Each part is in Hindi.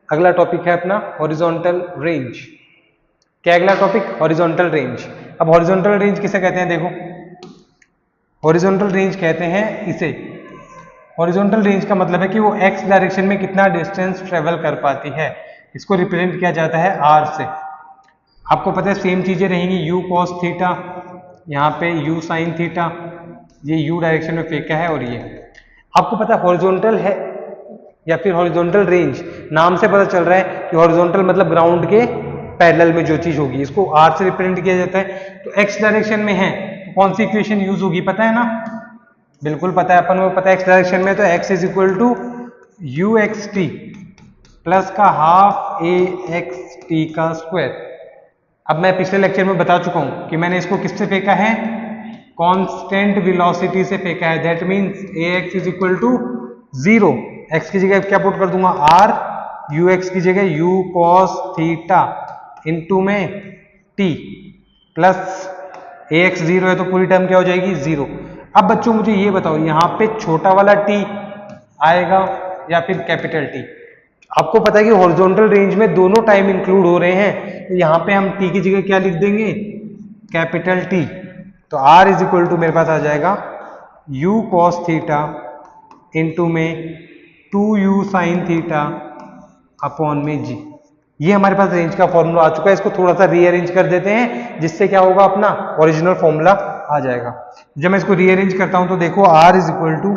अगला टॉपिक है अपना हॉरिजॉन्टल रेंज। क्या अगला टॉपिक? Horizontal range. अब हॉरिजॉन्टल रेंज किसे कहते हैं? देखो, हॉरिजॉन्टल रेंज कहते हैं इसे, हॉरिजॉन्टल रेंज का मतलब है कि वो एक्स डायरेक्शन में कितना डिस्टेंस ट्रेवल कर पाती है। इसको रिप्रेजेंट किया जाता है आर से। आपको पता है सेम चीजें रहेंगी, यू कॉस थीटा, यहाँ पे यू साइन थीटा, ये यू डायरेक्शन में फेंका है, और ये आपको पता है हॉरिजॉन्टल है या फिर हॉरिजॉन्टल रेंज, नाम से पता चल रहा है कि हॉरिजॉन्टल मतलब ग्राउंड के पैरेलल में जो चीज होगी, इसको आर से रिप्रेजेंट किया जाता है। तो एक्स डायरेक्शन में है तो कौन सी इक्वेशन यूज होगी, पता है ना? बिल्कुल पता है, अपन को पता है एक्स डायरेक्शन में तो x is equal to u x t plus का हाफ ए एक्स टी का स्क्वायर। अब मैं पिछले लेक्चर में बता चुका हूं कि मैंने इसको किससे फेंका है? कांस्टेंट वेलोसिटी से फेंका है। That means a x is equal to 0। X की जगह क्या पुट कर दूंगा? आर, यू एक्स की जगह यू कॉस थीटा इंटू में टी प्लस ए एक्स 0 है तो पूरी टर्म क्या हो जाएगी? 0। अब बच्चों मुझे ये बताओ, यहाँ पे छोटा वाला टी आएगा या फिर कैपिटल टी? आपको पता है कि हॉरिजॉन्टल रेंज में दोनों टाइम इंक्लूड हो रहे हैं, तो यहाँ पे हम टी की जगह क्या लिख देंगे? Capital T. तो आर इज इक्वल टू मेरे पास आ जाएगा यू कॉस थीटा इंटू में 2u साइन थीटा अपॉन में जी। ये हमारे पास रेंज का फॉर्मूला आ चुका है। इसको थोड़ा सा रीअरेंज कर देते हैं, जिससे क्या होगा, अपना ओरिजिनल फॉर्मूला आ जाएगा। जब मैं इसको रीअरेंज करता हूं तो देखो, r is equal to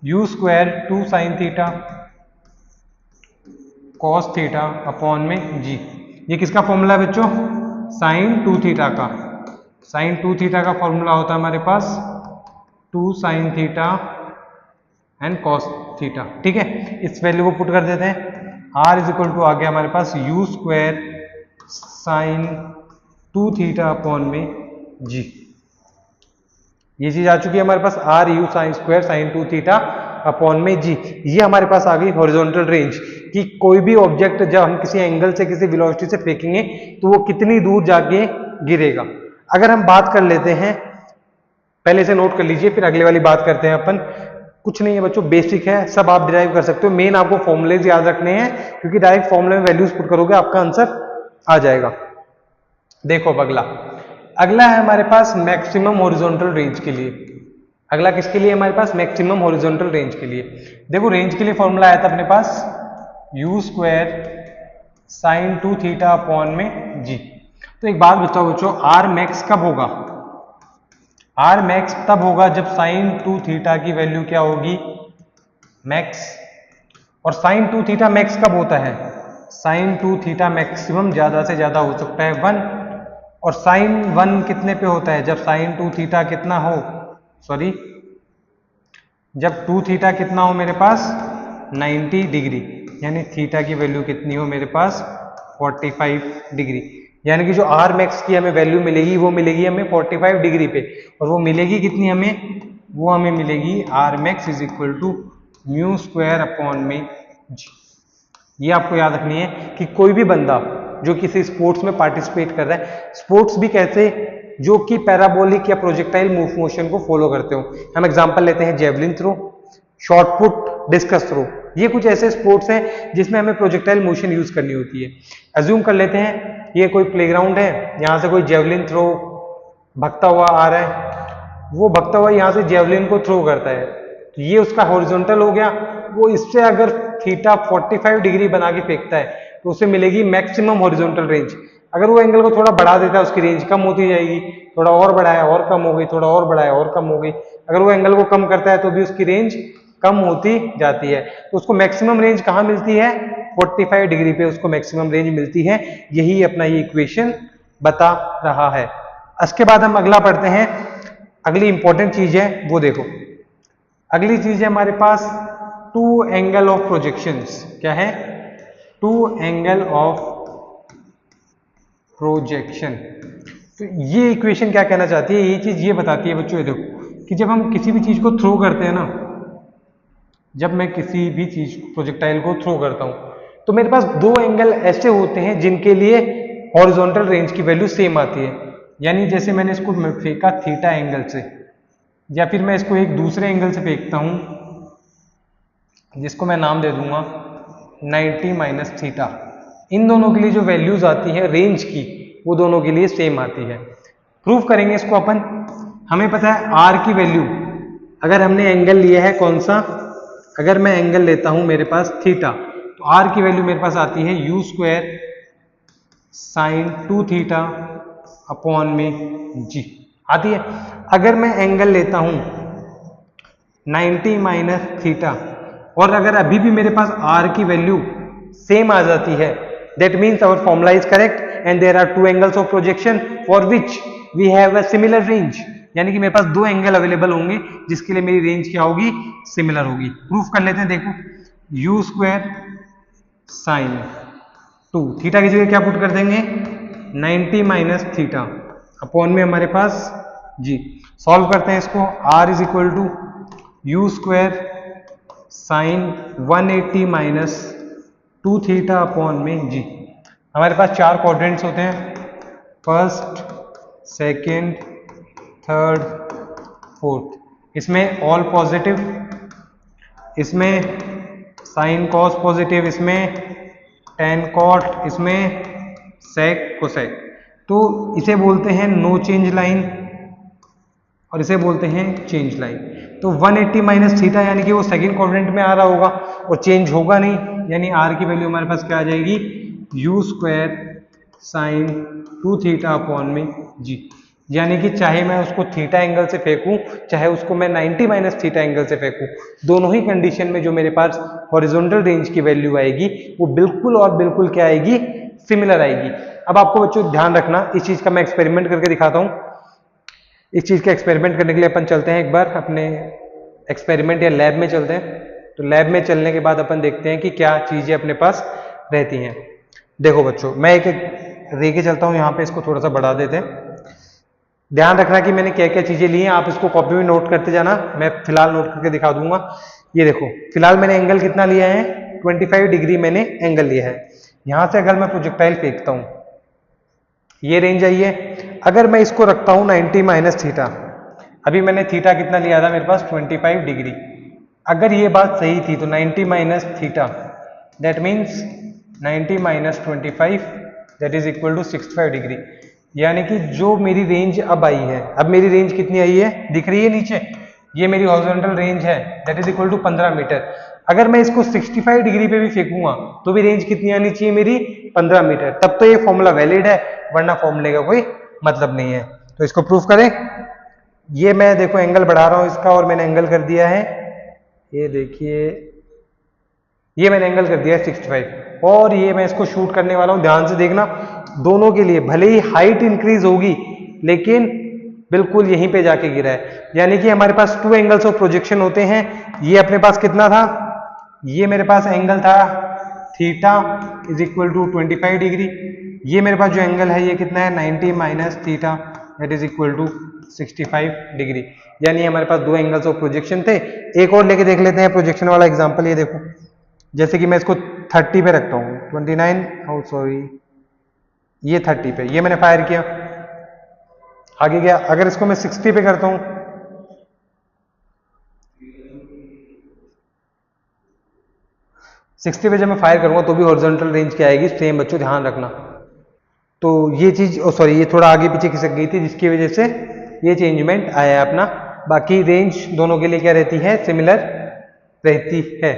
u square 2 sine theta cos theta upon में जी। ये किसका फॉर्मूला है बच्चों? साइन 2 थीटा का। साइन 2 थीटा का फॉर्मूला होता है हमारे पास 2 sine theta and cos theta. ठीक है, इस वैल्यू को पुट कर देते हैं। r इज इक्वल टू आ गया हमारे पास u square sine 2 theta upon में जी। ये चीज आ चुकी है हमारे पास, r u sine square sine 2 theta upon में जी। ये हमारे पास आ गई हॉरिजॉन्टल रेंज कि कोई भी ऑब्जेक्ट जब हम किसी एंगल से किसी वेलोसिटी से फेंकेंगे तो वो कितनी दूर जाके गिरेगा। अगर हम बात कर लेते हैं, पहले से नोट कर लीजिए, फिर अगले वाली बात करते हैं अपन। कुछ नहीं है बच्चों, बेसिक है, सब आप डिराइव कर सकते हो। मेन आपको फॉर्मूलेज याद रखने हैं, क्योंकि डायरेक्ट फॉर्मूले में वैल्यूज पुट करोगे आपका आंसर आ जाएगा। देखो अब अगला, अगला है हमारे पास मैक्सिमम हॉरिजॉन्टल रेंज के लिए। अगला किसके लिए हमारे पास? मैक्सिमम हॉरिजॉन्टल रेंज के लिए। देखो रेंज के लिए फॉर्मूला आया था अपने पास u square sine 2 theta upon में जी। तो एक बात बताओ बच्चों, आर मैक्स कब होगा? आर मैक्स तब होगा जब साइन 2 थीटा की वैल्यू क्या होगी? मैक्स। और साइन 2 थीटा मैक्स कब होता है? साइन 2 थीटा मैक्सिमम ज्यादा से ज्यादा हो सकता है 1। और साइन 1 कितने पे होता है? जब साइन 2 थीटा कितना हो, सॉरी, जब 2 थीटा कितना हो मेरे पास? 90 डिग्री। यानी थीटा की वैल्यू कितनी हो मेरे पास? 45 डिग्री। यानी कि जो आर मैक्स की हमें वैल्यू मिलेगी वो मिलेगी हमें 45 डिग्री पे। और वो मिलेगी कितनी हमें? वो हमें मिलेगी R max is equal to mu square upon में जी। ये आपको याद रखनी है कि कोई भी बंदा जो किसी स्पोर्ट्स में पार्टिसिपेट कर रहा है, स्पोर्ट्स भी कैसे, जो कि पैराबोलिक या प्रोजेक्टाइल मूव मोशन को फॉलो करते हो। हम एग्जांपल लेते हैं javelin throw, shot put, discus throw. ये कुछ ऐसे स्पोर्ट्स हैं जिसमें हमें प्रोजेक्टाइल मोशन यूज करनी होती है। अज्यूम कर लेते हैं ये कोई प्लेग्राउंड है, यहाँ से कोई जेवलिन थ्रो भगता हुआ आ रहा है, वो भगता हुआ यहाँ से जेवलिन को थ्रो करता है, तो ये उसका हॉरिजॉन्टल हो गया। वो इससे अगर थीटा 45 डिग्री बना के फेंकता है तो उसे मिलेगी मैक्सिमम हॉरिजॉन्टल रेंज। अगर वो एंगल को थोड़ा बढ़ा देता है उसकी रेंज कम होती जाएगी, थोड़ा और बढ़ाया और कम हो गई, थोड़ा और बढ़ाया और कम हो गई। अगर वो एंगल को कम करता है तो भी उसकी रेंज कम होती जाती है। तो उसको मैक्सिमम रेंज कहाँ मिलती है? 45 डिग्री पे उसको मैक्सिमम रेंज मिलती है। यही अपना ये इक्वेशन बता रहा है। इसके बाद हम अगला पढ़ते हैं। अगली इंपॉर्टेंट चीज है वो देखो, अगली चीज है हमारे पास टू एंगल ऑफ प्रोजेक्शंस। क्या है? Two angle of projection. तो ये इक्वेशन क्या कहना चाहती है? ये चीज ये बताती है बच्चों, ये देखो कि जब हम किसी भी चीज को थ्रो करते हैं ना, जब मैं किसी भी चीज प्रोजेक्टाइल को थ्रो करता हूं तो मेरे पास दो एंगल ऐसे होते हैं जिनके लिए हॉरिजॉन्टल रेंज की वैल्यू सेम आती है। यानी जैसे मैंने इसको फेंका थीटा एंगल से, या फिर मैं इसको एक दूसरे एंगल से फेंकता हूं जिसको मैं नाम दे दूंगा 90 माइनस थीटा। इन दोनों के लिए जो वैल्यूज आती है रेंज की, वो दोनों के लिए सेम आती है। प्रूफ करेंगे इसको अपन। हमें पता है आर की वैल्यू, अगर हमने एंगल लिया है कौन सा, अगर मैं एंगल लेता हूं मेरे पास थीटा, तो आर की वैल्यू मेरे पास आती है you square sine 2 theta upon में जी आती है। अगर मैं एंगल लेता हूं 90 माइनस थीटा, और अगर अभी भी मेरे पास आर की वैल्यू सेम आ जाती है, that means our formula is correct and there are two angles of projection for which we have a similar range. यानी कि मेरे पास दो एंगल अवेलेबल होंगे जिसके लिए मेरी रेंज क्या होगी, सिमिलर होगी। प्रूफ कर लेते हैं, देखो यू स्क्वायर साइन 2 थीटा की जगह क्या पुट कर देंगे 90 माइनस थीटा अपॉन में हमारे पास जी। सॉल्व करते हैं इसको, r is equal to u square sine 180 minus 2 theta upon में जी। हमारे पास चार क्वाड्रेंट्स होते हैं, फर्स्ट, सेकेंड, थर्ड, फोर्थ। इसमें ऑल पॉजिटिव, इसमें साइन कॉस पॉजिटिव, इसमें टेन कॉट, इसमें सेक कोसेक। तो इसे बोलते हैं नो चेंज लाइन और इसे बोलते हैं चेंज लाइन। तो 180 माइनस थीटा यानी कि वो सेकंड क्वाड्रेंट में आ रहा होगा और चेंज होगा नहीं, यानी आर की वैल्यू हमारे पास क्या आ जाएगी you square sine 2 theta upon में जी। यानी कि चाहे मैं उसको थीटा एंगल से फेंकूं, चाहे उसको मैं 90 माइनस थीटा एंगल से फेंकूं, दोनों ही कंडीशन में जो मेरे पास हॉरिजॉन्टल रेंज की वैल्यू आएगी वो बिल्कुल और बिल्कुल क्या आएगी, सिमिलर आएगी। अब आपको बच्चों ध्यान रखना, इस चीज का मैं एक्सपेरिमेंट करके दिखाता हूं। इस चीज का एक्सपेरिमेंट करने के लिए अपन चलते हैं एक बार अपने एक्सपेरिमेंट या लैब में चलते हैं। तो लैब में चलने के बाद अपन देखते हैं कि क्या चीजें अपने पास रहती हैं। देखो बच्चों, मैं एक रे के चलता हूं, यहाँ पे इसको थोड़ा सा बढ़ा देते हैं। ध्यान रखना कि मैंने क्या क्या चीजें ली हैं, आप इसको कॉपी में नोट करते जाना, मैं फिलहाल नोट करके दिखा दूंगा। ये देखो, फिलहाल मैंने एंगल कितना लिया है 25 डिग्री मैंने एंगल लिया है। यहां से अगर मैं प्रोजेक्टाइल फेंकता हूं, ये रेंज आई है। अगर मैं इसको रखता हूं 90 माइनस थीटा, अभी मैंने थीटा कितना लिया था मेरे पास 25 डिग्री। अगर ये बात सही थी तो 90 minus theta that means 90 minus 25 that is equal to 65 degree. यानी कि जो मेरी रेंज अब आई है, अब मेरी रेंज कितनी आई है दिख रही है नीचे, ये मेरी हॉरिजॉन्टल रेंज है that is equal to 15 metre. अगर मैं इसको 65 डिग्री पे भी फेंकूंगा तो भी रेंज कितनी आनी चाहिए मेरी 15 मीटर, तब तो ये फॉर्मूला वैलिड है, वरना फॉर्मूले का कोई मतलब नहीं है। तो इसको प्रूफ करें। ये मैं देखो एंगल बढ़ा रहा हूं इसका और मैंने एंगल कर दिया है, ये देखिए ये मैंने एंगल कर दिया है 65 और ये मैं इसको शूट करने वाला हूं। ध्यान से देखना, दोनों के लिए भले ही हाइट इंक्रीज होगी लेकिन बिल्कुल यहीं पे जाके गिरा है। यानी कि हमारे पास टू एंगल्स ऑफ प्रोजेक्शन होते हैं। ये अपने पास कितना था, ये मेरे पास एंगल था theta is equal to 25 degree. ये मेरे पास जो एंगल है ये कितना है 90 minus theta that is equal to 65 degree. यानी हमारे पास दो एंगल्स ऑफ प्रोजेक्शन थे। एक और लेके देख लेते हैं प्रोजेक्शन वाला एग्जांपल। ये देखो, जैसे कि मैं इसको 30 पे रखता हूँ, 29 सॉरी ये 30 पे, ये मैंने फायर किया, आगे गया। अगर इसको मैं 60 पे करता हूं, सिक्सटी पे जब मैं फायर करूंगा तो भी हॉरिजॉन्टल रेंज क्या आएगी, सेम बच्चों ध्यान रखना। तो ये चीज सॉरी ये थोड़ा आगे पीछे खिसक गई थी जिसकी वजह से ये चेंजमेंट आया है अपना। बाकी रेंज दोनों के लिए क्या रहती है, सिमिलर रहती है।